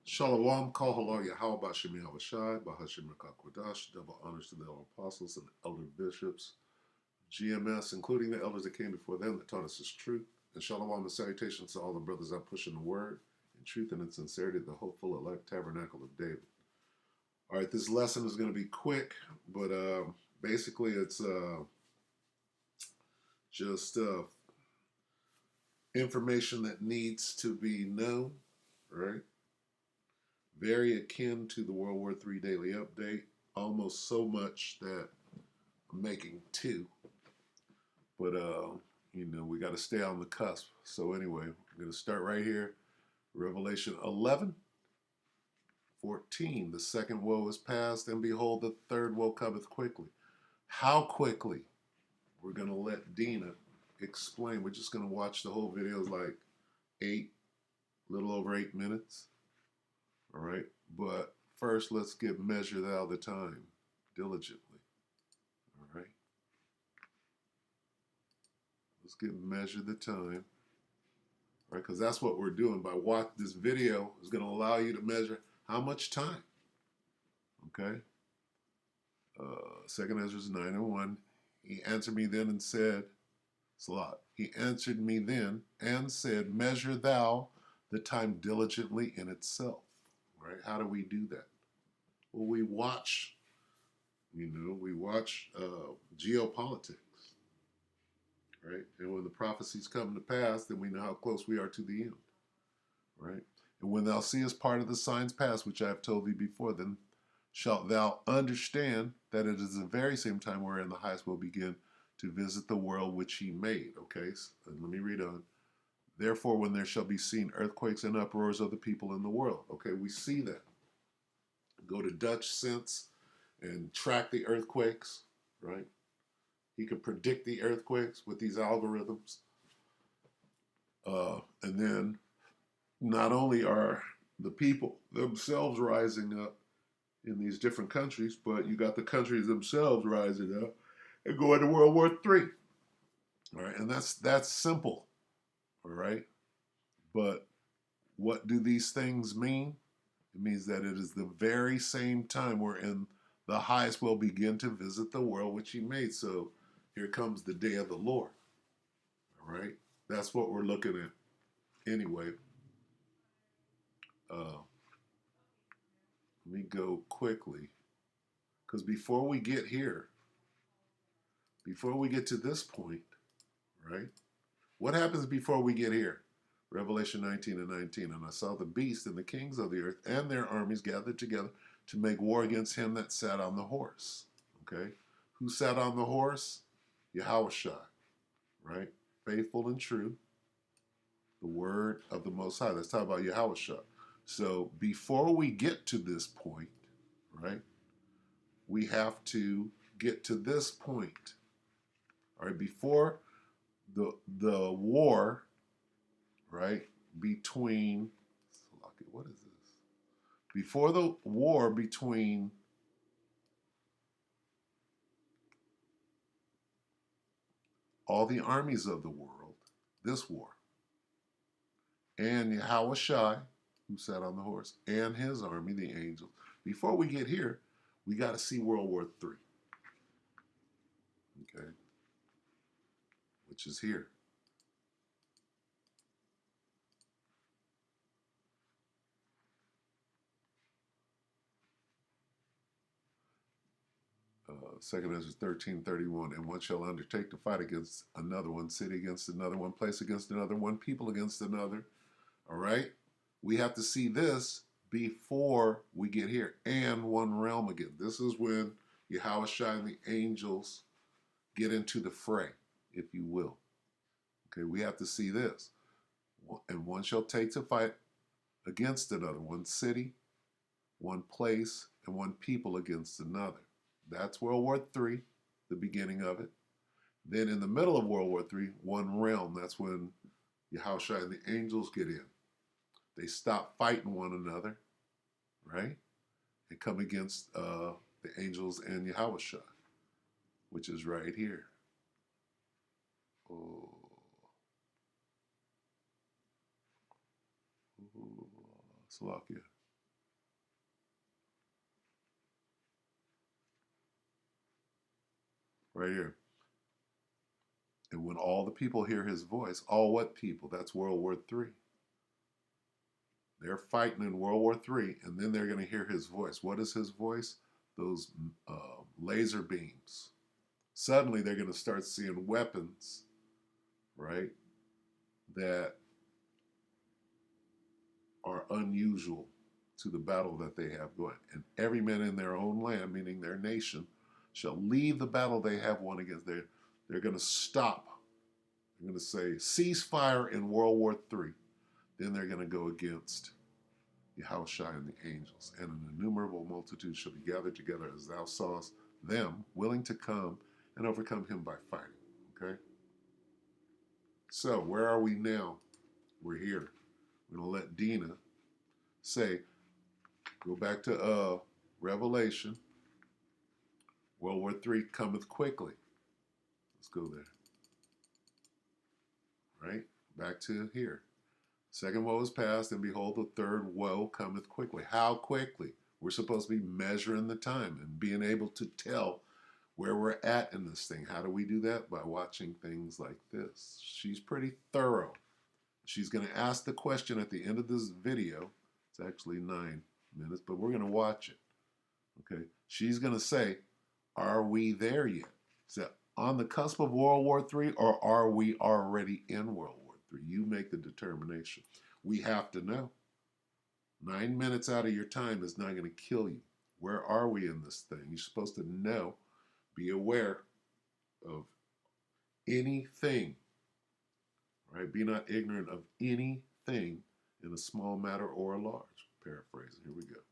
Shalom, Kal Halal Yahweh Bashim Yahweh Shai, Bahashim Rakakwadash, double honors to the elder apostles and elder bishops, GMS, including the elders that came before them that taught us this truth. And shalom and salutations to all the brothers out pushing the word in truth and in sincerity, the hopeful elect tabernacle of David. All right, this lesson is going to be quick, but basically it's just information that needs to be known, right? Very akin to the World War III Daily Update, almost so much that I'm making two. But, we got to stay on the cusp. So anyway, I'm going to start right here. Revelation 11, 14. The second woe is past, and behold, the third woe cometh quickly. How quickly? We're going to let Dina explain. We're just going to watch the whole video. It's like little over 8 minutes. All right, but first let's get measure thou the time diligently. All right, let's get measure the time. All right, because that's what we're doing by watch. This video is going to allow you to measure how much time. Okay. Second Ezra 9:1. He answered me then and said, Salat. He answered me then and said, measure thou the time diligently in itself. Right? How do we do that? Well, we watch geopolitics, right? And when the prophecies come to pass, then we know how close we are to the end, right? And when thou seest part of the signs pass, which I have told thee before, then shalt thou understand that it is the very same time wherein the highest will begin to visit the world which he made. Okay, so let me read on. Therefore, when there shall be seen earthquakes and uproars of the people in the world. Okay, we see that. Go to Dutch Sense and track the earthquakes, right? He can predict the earthquakes with these algorithms. And then not only are the people themselves rising up in these different countries, but you got the countries themselves rising up and going to World War III. All right, and that's simple. All right, but what do these things mean? It means that it is the very same time wherein the highest will begin to visit the world which he made. So here comes the day of the Lord. All right, that's what we're looking at. Anyway, let me go quickly, because before we get to this point, right? What happens before we get here? Revelation 19:19. And I saw the beast and the kings of the earth and their armies gathered together to make war against him that sat on the horse. Okay? Who sat on the horse? Yahushua, right? Faithful and true. The word of the Most High. Let's talk about Yahushua. So before we get to this point, right, we have to get to this point. All right, before the war, right, between, what is this? Before the war between all the armies of the world, this war, and Yahushua, who sat on the horse, and his army, the angels. Before we get here, we got to see World War III. Okay, which is here. 2nd Ezra 13:31, and one shall undertake to fight against another one, city against another one, place against another one, people against another. All right? We have to see this before we get here. And one realm again. This is when Yahushua and the angels get into the fray, if you will. Okay, we have to see this. And one shall take to fight against another, one city, one place, and one people against another. That's World War III, the beginning of it. Then in the middle of World War III, one realm. That's when Yahushua and the angels get in. They stop fighting one another, right? And come against the angels and Yahushua, which is right here. Oh. Salakia. right here. And when all the people hear his voice, all what people? That's World War III. They're fighting in World War III, and then they're going to hear his voice. What is his voice? Those laser beams. Suddenly they're going to start seeing weapons, right, that are unusual to the battle that they have going. And every man in their own land, meaning their nation, shall leave the battle they have won against. They're going to stop. They're going to say, ceasefire in World War III. Then they're going to go against Yahushua and the angels. And an innumerable multitude shall be gathered together as thou sawest them, willing to come and overcome him by fighting. Okay? So, where are we now? We're here. We're going to let Dina say, go back to Revelation. World War III cometh quickly. Let's go there. Right? Back to here. Second woe is past, and behold, the third woe cometh quickly. How quickly? We're supposed to be measuring the time and being able to tell where we're at in this thing. How do we do that? By watching things like this. She's pretty thorough. She's going to ask the question at the end of this video. It's actually 9 minutes, but we're going to watch it. Okay? She's going to say, are we there yet? Is that on the cusp of World War III, or are we already in World War III? You make the determination. We have to know. 9 minutes out of your time is not going to kill you. Where are we in this thing? You're supposed to know, be aware of anything, right? Be not ignorant of anything in a small matter or a large. Paraphrasing. Here we go.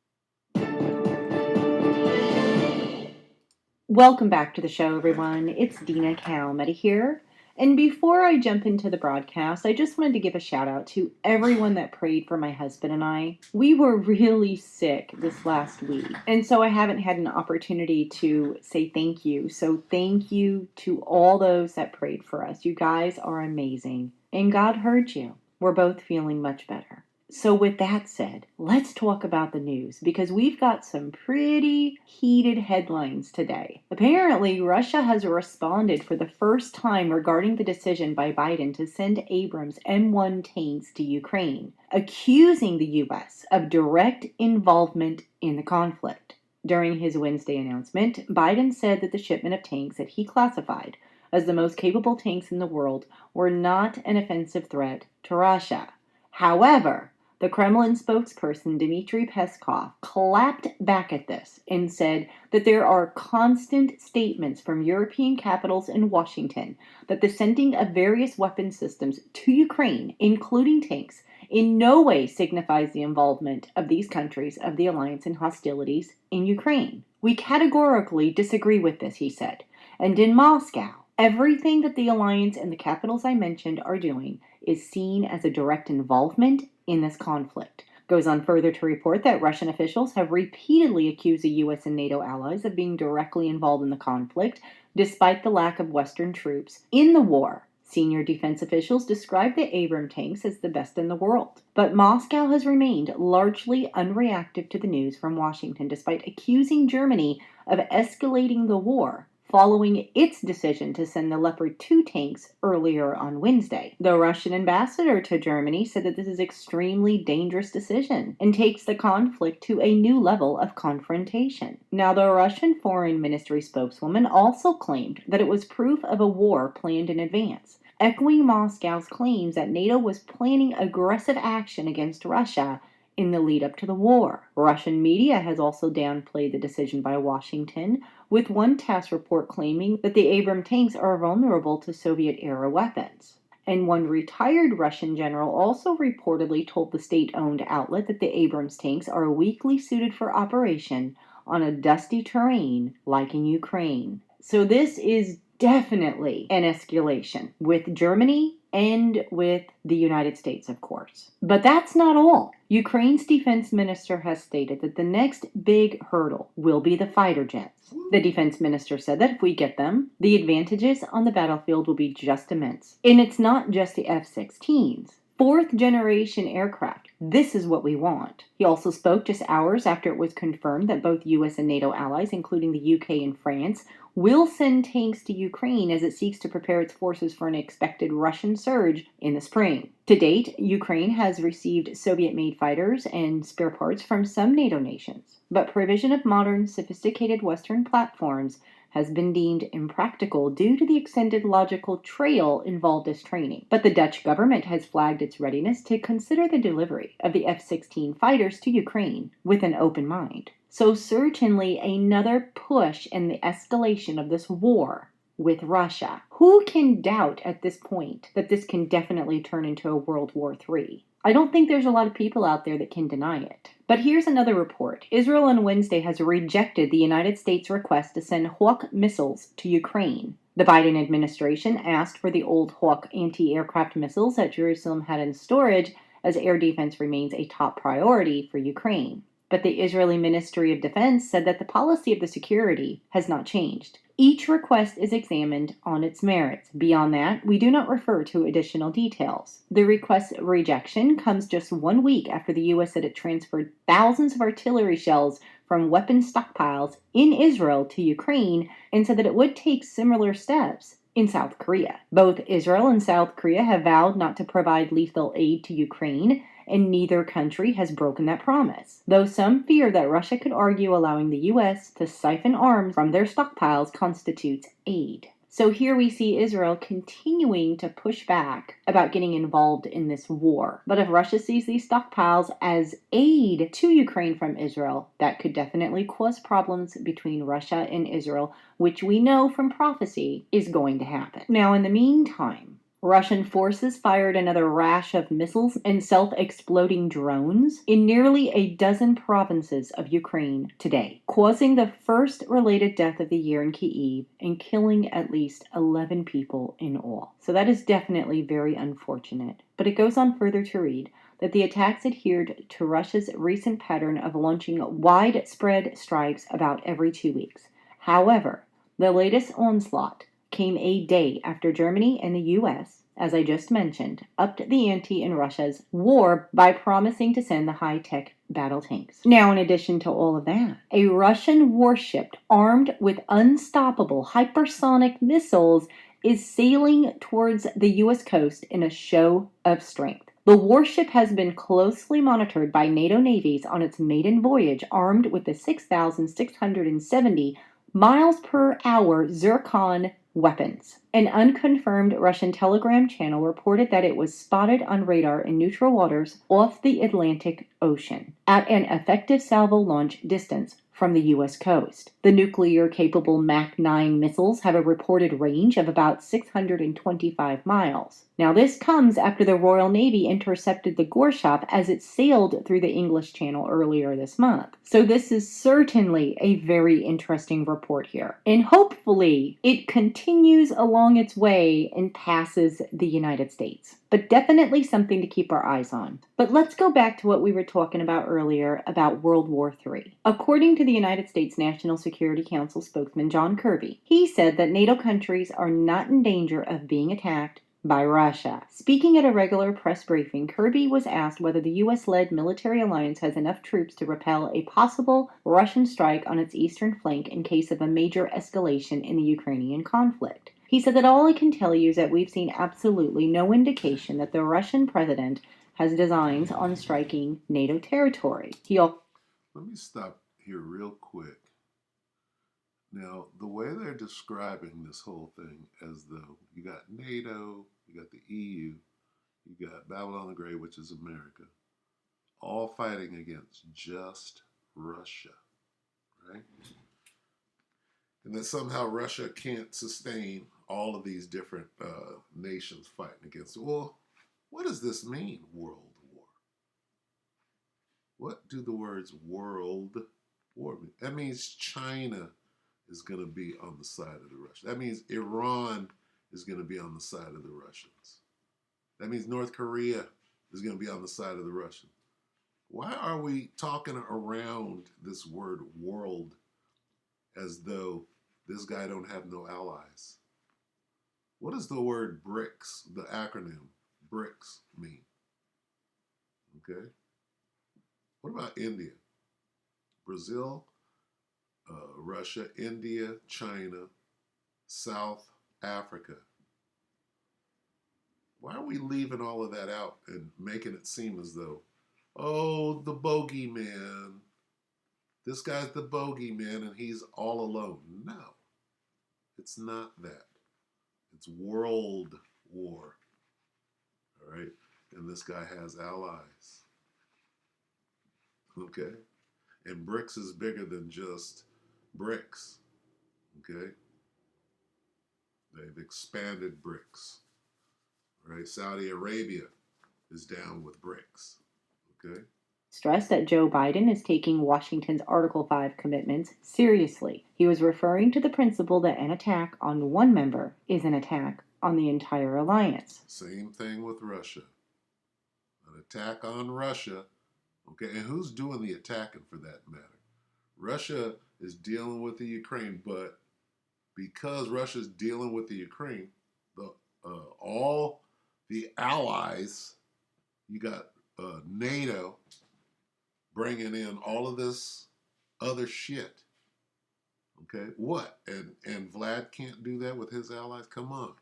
Welcome back to the show, everyone. It's Dina Calmetta here. And before I jump into the broadcast, I just wanted to give a shout out to everyone that prayed for my husband and I. We were really sick this last week, and so I haven't had an opportunity to say thank you. So thank you to all those that prayed for us. You guys are amazing, and God heard you. We're both feeling much better. So with that said, let's talk about the news, because we've got some pretty heated headlines today. Apparently, Russia has responded for the first time regarding the decision by Biden to send Abrams M1 tanks to Ukraine, accusing the U.S. of direct involvement in the conflict. During his Wednesday announcement, Biden said that the shipment of tanks that he classified as the most capable tanks in the world were not an offensive threat to Russia. However, the Kremlin spokesperson Dmitry Peskov clapped back at this and said that there are constant statements from European capitals and Washington that the sending of various weapon systems to Ukraine, including tanks, in no way signifies the involvement of these countries of the alliance in hostilities in Ukraine. We categorically disagree with this, he said. And in Moscow, everything that the alliance and the capitals I mentioned are doing is seen as a direct involvement in this conflict. Goes on further to report that Russian officials have repeatedly accused the U.S. and NATO allies of being directly involved in the conflict, despite the lack of Western troops in the war. Senior defense officials describe the Abrams tanks as the best in the world. But Moscow has remained largely unreactive to the news from Washington, despite accusing Germany of escalating the war following its decision to send the Leopard 2 tanks earlier on Wednesday. The Russian ambassador to Germany said that this is an extremely dangerous decision and takes the conflict to a new level of confrontation. Now, the Russian Foreign Ministry spokeswoman also claimed that it was proof of a war planned in advance, echoing Moscow's claims that NATO was planning aggressive action against Russia in the lead up to the war. Russian media has also downplayed the decision by Washington, with one TASS report claiming that the Abrams tanks are vulnerable to Soviet-era weapons. And one retired Russian general also reportedly told the state-owned outlet that the Abrams tanks are weakly suited for operation on a dusty terrain like in Ukraine. So this is definitely an escalation with Germany and with the United States, of course. But that's not all. Ukraine's defense minister has stated that the next big hurdle will be the fighter jets. The defense minister said that if we get them, the advantages on the battlefield will be just immense. And it's not just the F-16s. 4th-generation aircraft. This is what we want. He also spoke just hours after it was confirmed that both U.S. and NATO allies, including the UK and France, will send tanks to Ukraine as it seeks to prepare its forces for an expected Russian surge in the spring. To date, Ukraine has received Soviet-made fighters and spare parts from some NATO nations, but provision of modern, sophisticated Western platforms has been deemed impractical due to the extended logical trail involved as training. But the Dutch government has flagged its readiness to consider the delivery of the F-16 fighters to Ukraine with an open mind. So certainly another push in the escalation of this war with Russia. Who can doubt at this point that this can definitely turn into a World War III? I don't think there's a lot of people out there that can deny it. But here's another report. Israel on Wednesday has rejected the United States' request to send Hawk missiles to Ukraine. The Biden administration asked for the old Hawk anti-aircraft missiles that Jerusalem had in storage, as air defense remains a top priority for Ukraine. But the Israeli Ministry of Defense said that the policy of the security has not changed. Each request is examined on its merits. Beyond that, we do not refer to additional details. The request's rejection comes just 1 week after the U.S. said it transferred thousands of artillery shells from weapons stockpiles in Israel to Ukraine and said that it would take similar steps in South Korea. Both Israel and South Korea have vowed not to provide lethal aid to Ukraine, and neither country has broken that promise. Though some fear that Russia could argue allowing the U.S. to siphon arms from their stockpiles constitutes aid. So here we see Israel continuing to push back about getting involved in this war. But if Russia sees these stockpiles as aid to Ukraine from Israel, that could definitely cause problems between Russia and Israel, which we know from prophecy is going to happen. Now, in the meantime, Russian forces fired another rash of missiles and self-exploding drones in nearly a dozen provinces of Ukraine today, causing the first related death of the year in Kyiv and killing at least 11 people in all. So that is definitely very unfortunate. But it goes on further to read that the attacks adhered to Russia's recent pattern of launching widespread strikes about every 2 weeks. However, the latest onslaught came a day after Germany and the U.S., as I just mentioned, upped the ante in Russia's war by promising to send the high-tech battle tanks. Now, in addition to all of that, a Russian warship armed with unstoppable hypersonic missiles is sailing towards the U.S. coast in a show of strength. The warship has been closely monitored by NATO navies on its maiden voyage, armed with the 6,670 miles per hour Zircon weapons. An unconfirmed Russian Telegram channel reported that it was spotted on radar in neutral waters off the Atlantic Ocean at an effective salvo launch distance from the U.S. coast. The nuclear-capable Mach 9 missiles have a reported range of about 625 miles. Now, this comes after the Royal Navy intercepted the Gorshop as it sailed through the English Channel earlier this month. So this is certainly a very interesting report here. And hopefully, it continues along its way and passes the United States. But definitely something to keep our eyes on. But let's go back to what we were talking about earlier about World War III. According to the United States National Security Council spokesman John Kirby, he said that NATO countries are not in danger of being attacked by Russia. Speaking at a regular press briefing, Kirby was asked whether the U.S.-led military alliance has enough troops to repel a possible Russian strike on its eastern flank in case of a major escalation in the Ukrainian conflict. He said that all I can tell you is that we've seen absolutely no indication that the Russian president has designs on striking NATO territory. Let me stop here real quick. Now, the way they're describing this whole thing as though you got NATO, you got the EU, you got Babylon the Great, which is America, all fighting against just Russia, right? And that somehow Russia can't sustain all of these different nations fighting against it. Well, what does this mean, world war? What do the words world war mean? That means China is going to be on the side of the Russians. That means Iran is going to be on the side of the Russians. That means North Korea is going to be on the side of the Russians. Why are we talking around this word world as though this guy don't have no allies? What does the word BRICS, the acronym BRICS, mean? Okay. What about India? Brazil, Russia, India, China, South Africa. Why are we leaving all of that out and making it seem as though, oh, the bogeyman, this guy's the bogeyman and he's all alone? No, it's not that. It's world war. All right. And this guy has allies. Okay. And BRICS is bigger than just BRICS. Okay. They've expanded BRICS. Right. Saudi Arabia is down with BRICS. Okay. Stressed that Joe Biden is taking Washington's Article 5 commitments seriously. He was referring to the principle that an attack on one member is an attack on the entire alliance. Same thing with Russia. An attack on Russia. Okay, and who's doing the attacking for that matter? Russia is dealing with the Ukraine, but because Russia's dealing with the Ukraine, the all the allies, you got NATO bringing in all of this other shit. Okay, what? And Vlad can't do that with his allies? Come on,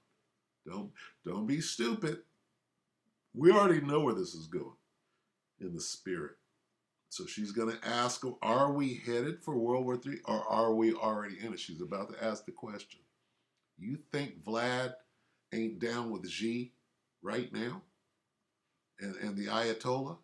don't don't be stupid. We already know where this is going in the spirit. So she's going to ask him, are we headed for World War III or are we already in it? She's about to ask the question. You think Vlad ain't down with Xi right now? And the Ayatollah?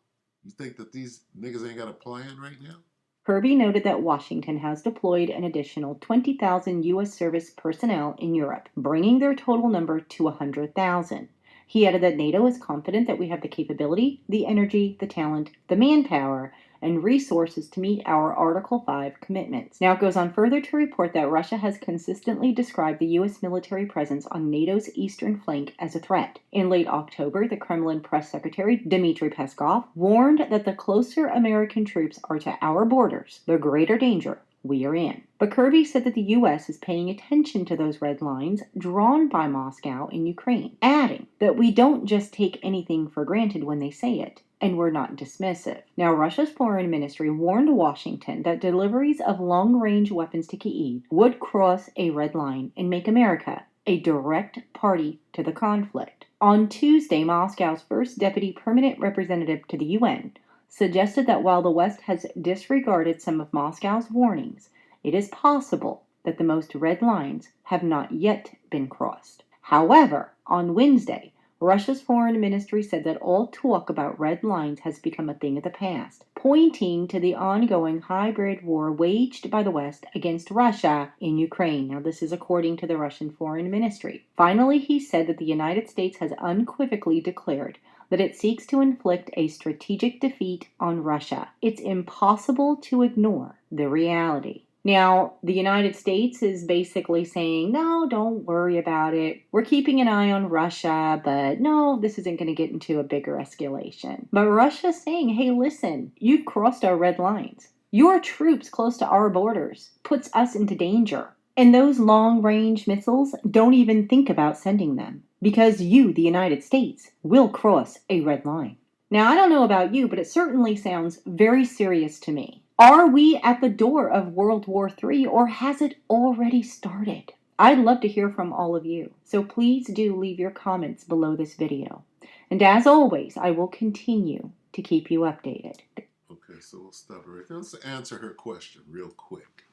You think that these niggas ain't got a plan right now? Kirby noted that Washington has deployed an additional 20,000 U.S. service personnel in Europe, bringing their total number to 100,000. He added that NATO is confident that we have the capability, the energy, the talent, the manpower, and resources to meet our Article 5 commitments. Now it goes on further to report that Russia has consistently described the U.S. military presence on NATO's eastern flank as a threat. In late October, the Kremlin press secretary Dmitry Peskov warned that the closer American troops are to our borders, the greater danger we are in. But Kirby said that the U.S. is paying attention to those red lines drawn by Moscow in Ukraine, adding that we don't just take anything for granted when they say it, and we're not dismissive. Now, Russia's foreign ministry warned Washington that deliveries of long-range weapons to Kyiv would cross a red line and make America a direct party to the conflict. On Tuesday, Moscow's first deputy permanent representative to the UN suggested that while the West has disregarded some of Moscow's warnings, it is possible that the most red lines have not yet been crossed. However, on Wednesday, Russia's foreign ministry said that all talk about red lines has become a thing of the past, pointing to the ongoing hybrid war waged by the West against Russia in Ukraine. Now, this is according to the Russian foreign ministry. Finally, he said that the United States has unequivocally declared that it seeks to inflict a strategic defeat on Russia. It's impossible to ignore the reality. Now, the United States is basically saying, no, don't worry about it. We're keeping an eye on Russia, but no, this isn't going to get into a bigger escalation. But Russia's saying, hey, listen, you've crossed our red lines. Your troops close to our borders puts us into danger. And those long-range missiles, don't even think about sending them, because you, the United States, will cross a red line. Now, I don't know about you, but it certainly sounds very serious to me. Are we at the door of World War III, or has it already started? I'd love to hear from all of you, so please do leave your comments below this video. And as always, I will continue to keep you updated. Okay, so we'll stop right there. Let's answer her question real quick.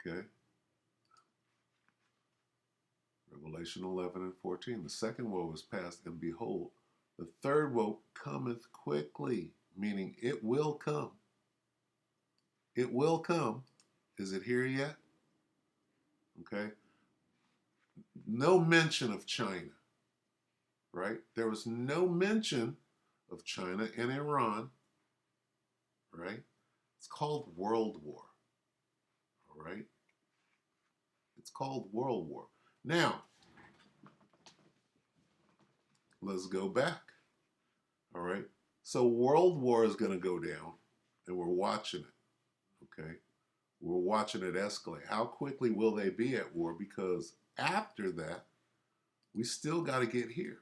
Okay. Revelation 11 and 14. The second woe is past, and behold, the third woe cometh quickly, meaning it will come. It will come. Is it here yet? Okay. No mention of China, right? There was no mention of China and Iran, right? It's called World War, all right? It's called World War. Now, let's go back, all right? So World War is going to go down, and we're watching it, okay? We're watching it escalate. How quickly will they be at war? Because after that, we still got to get here,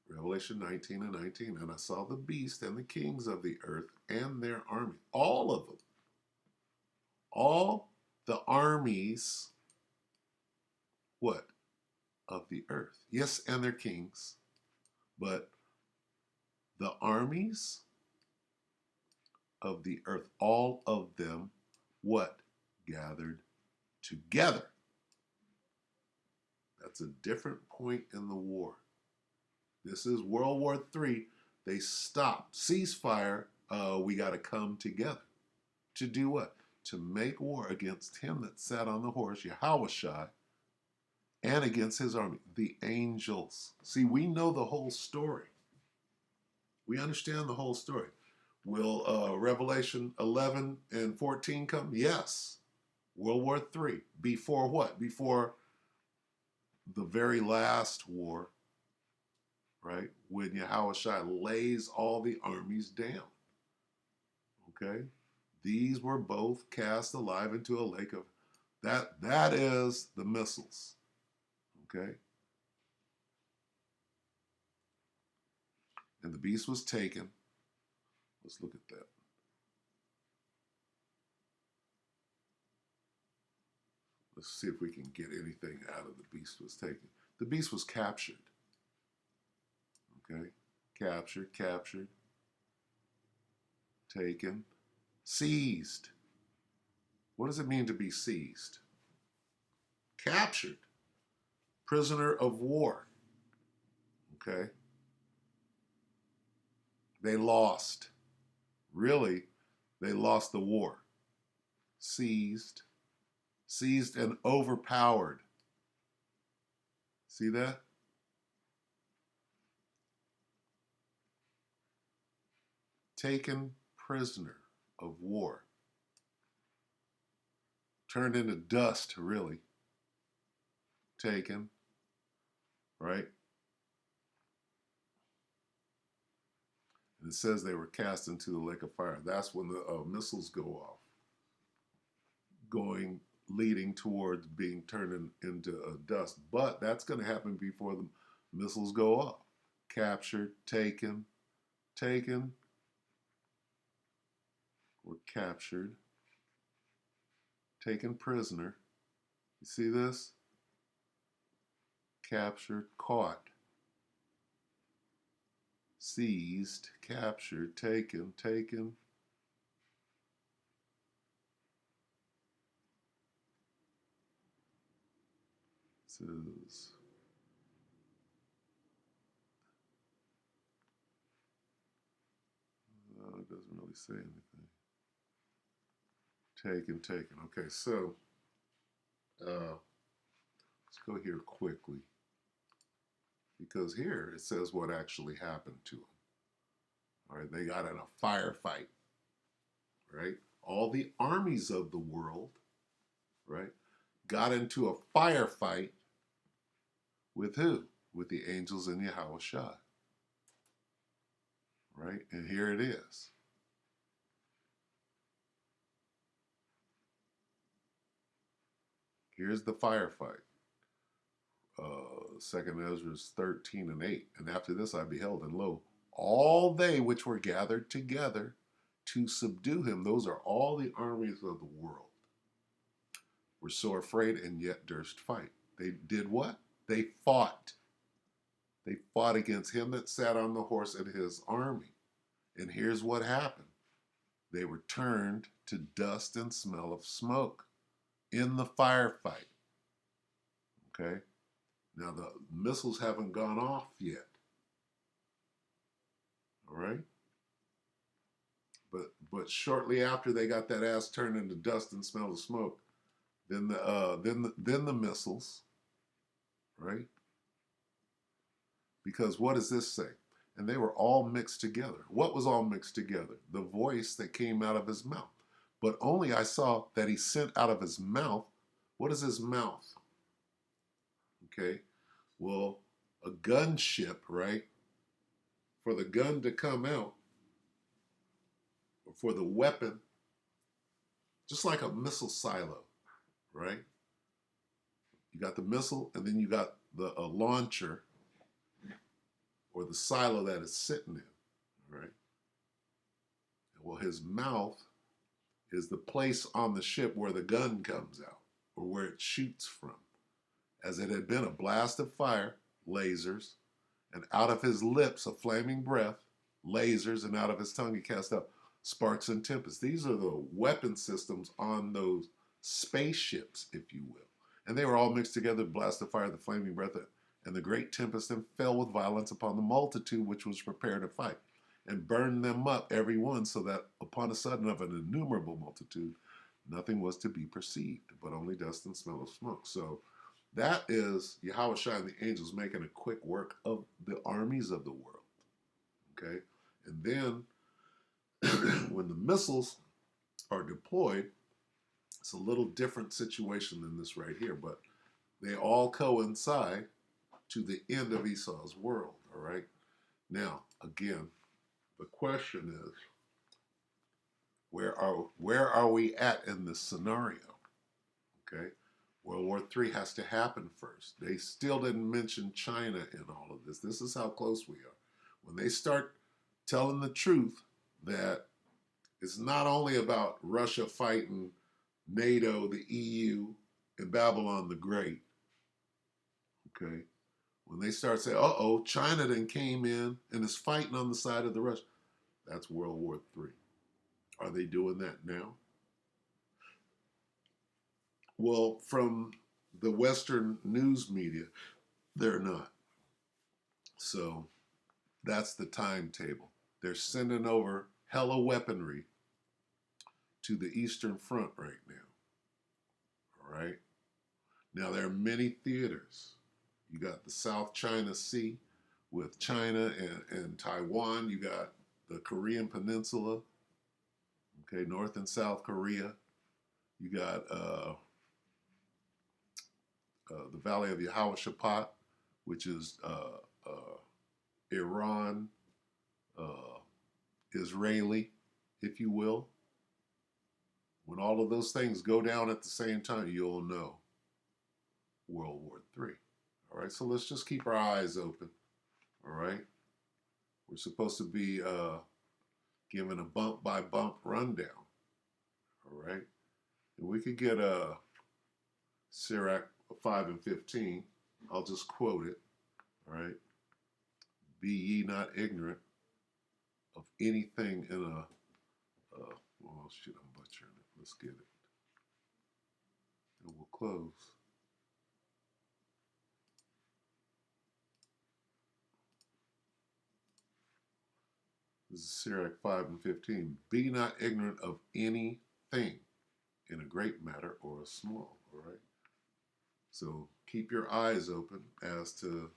Revelation 19 and 19. And I saw the beast and the kings of the earth and their army. All of them. All the armies, what? Of the earth. Yes, and their kings. But the armies of the earth, all of them, what? Gathered together. That's a different point in the war. This is World War III. They stopped. Ceasefire. We got to come together. To do what? To make war against him that sat on the horse, Yahushua, and against his army, the angels. See, we know the whole story. We understand the whole story. Will Revelation 11 and 14 come? Yes. World War III. Before what? Before the very last war, right? When Yahushua lays all the armies down. Okay? These were both cast alive into a lake of that is the missiles. Okay? And the beast was taken. Let's look at that. Let's see if we can get anything out of the beast was taken. The beast was captured. Okay? Captured, taken, seized. What does it mean to be seized? Captured. Prisoner of war. Okay? They lost. Really, they lost the war. Seized and overpowered. See that? Taken prisoner of war. Turned into dust, really. Taken, right? And it says they were cast into the lake of fire. That's when the missiles go off, leading towards being turned into dust. But that's going to happen before the missiles go off. Captured, taken, or captured, taken prisoner. You see this? Captured, caught, seized, captured, taken. It says it doesn't really say anything. Taken. Okay, so let's go here quickly because here it says what actually happened to them. All right, they got in a firefight. Right, all the armies of the world, right, got into a firefight with who? With the angels in Yahushua. Right, and here it is. Here's the firefight. Second Ezra 13 and 8. And after this I beheld, and lo, all they which were gathered together to subdue him, those are all the armies of the world, were so afraid and yet durst fight. They did what? They fought. They fought against him that sat on the horse and his army. And here's what happened. They were turned to dust and smell of smoke in the firefight. Okay? Now the missiles haven't gone off yet. All right? But shortly after they got that ass turned into dust and smell of smoke, then the missiles, right? Because what does this say? And they were all mixed together. What was all mixed together? The voice that came out of his mouth. But only I saw that he sent out of his mouth. What is his mouth? Okay. Well, a gunship, right? For the gun to come out, or for the weapon, just like a missile silo, right? You got the missile, and then you got the launcher, or the silo that it's sitting in. All right. Well, his mouth is the place on the ship where the gun comes out or where it shoots from, as it had been a blast of fire, lasers, and out of his lips a flaming breath, lasers, and out of his tongue he cast out sparks and tempests. These are the weapon systems on those spaceships, if you will. And they were all mixed together, the blast of fire, the flaming breath, and the great tempest, and fell with violence upon the multitude which was prepared to fight, and burned them up every one, so that upon a sudden of an innumerable multitude, nothing was to be perceived, but only dust and smell of smoke. So that is Yahweh Shai and the angels making a quick work of the armies of the world. Okay? And then when the missiles are deployed, it's a little different situation than this right here, but they all coincide to the end of Esau's world. All right? Now, again, the question is, where are we at in this scenario? Okay? World War III has to happen first. They still didn't mention China in all of this. This is how close we are. When they start telling the truth that it's not only about Russia fighting NATO, the EU, and Babylon the Great, okay? When they start saying, uh-oh, China then came in and is fighting on the side of the Russians, that's World War III. Are they doing that now? Well, from the Western news media, they're not. So that's the timetable. They're sending over hella weaponry to the Eastern Front right now. All right. Now, there are many theaters. You got the South China Sea with China and Taiwan. You got the Korean Peninsula, okay, North and South Korea. You got the Valley of Yahweh Shaphat, which is Iran, uh, Israeli, if you will. When all of those things go down at the same time, you'll know World War III. All right, so let's just keep our eyes open. All right, we're supposed to be given a bump by bump rundown. All right, and we could get Sirach 5 and 15. I'll just quote it. All right, be ye not ignorant of anything in a. Well, shit, I'm butchering it. Let's get it, and we'll close. This is Sirach 5 and 15. Be not ignorant of anything in a great matter or a small. All right. So keep your eyes open as to,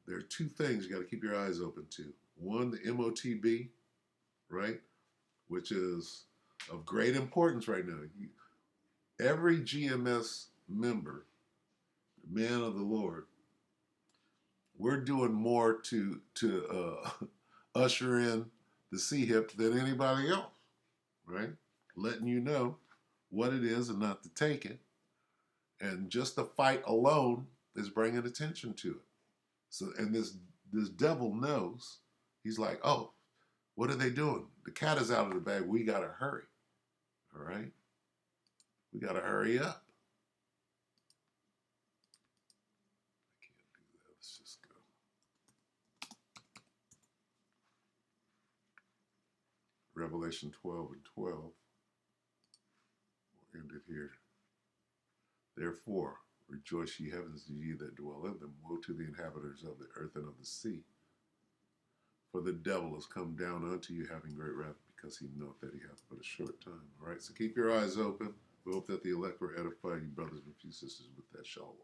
there are two things you got to keep your eyes open to. One, the MOTB, right, which is of great importance right now. Every GMS member, man of the Lord, we're doing more to usher in the CHIP than anybody else, right? Letting you know what it is and not to take it. And just the fight alone is bringing attention to it. So, and this devil knows. He's like, oh, what are they doing? The cat is out of the bag. We gotta hurry. All right, we gotta hurry up. I can't do that. Let's just go. Revelation 12 and 12. We'll end it here. Therefore, rejoice, ye heavens, ye that dwell in them. Woe to the inhabitants of the earth and of the sea. For the devil is come down unto you, having great wrath, because he knoweth that he hath but a short time. All right, so keep your eyes open. We hope that the elect will edify you, brothers and few sisters, with that shalom.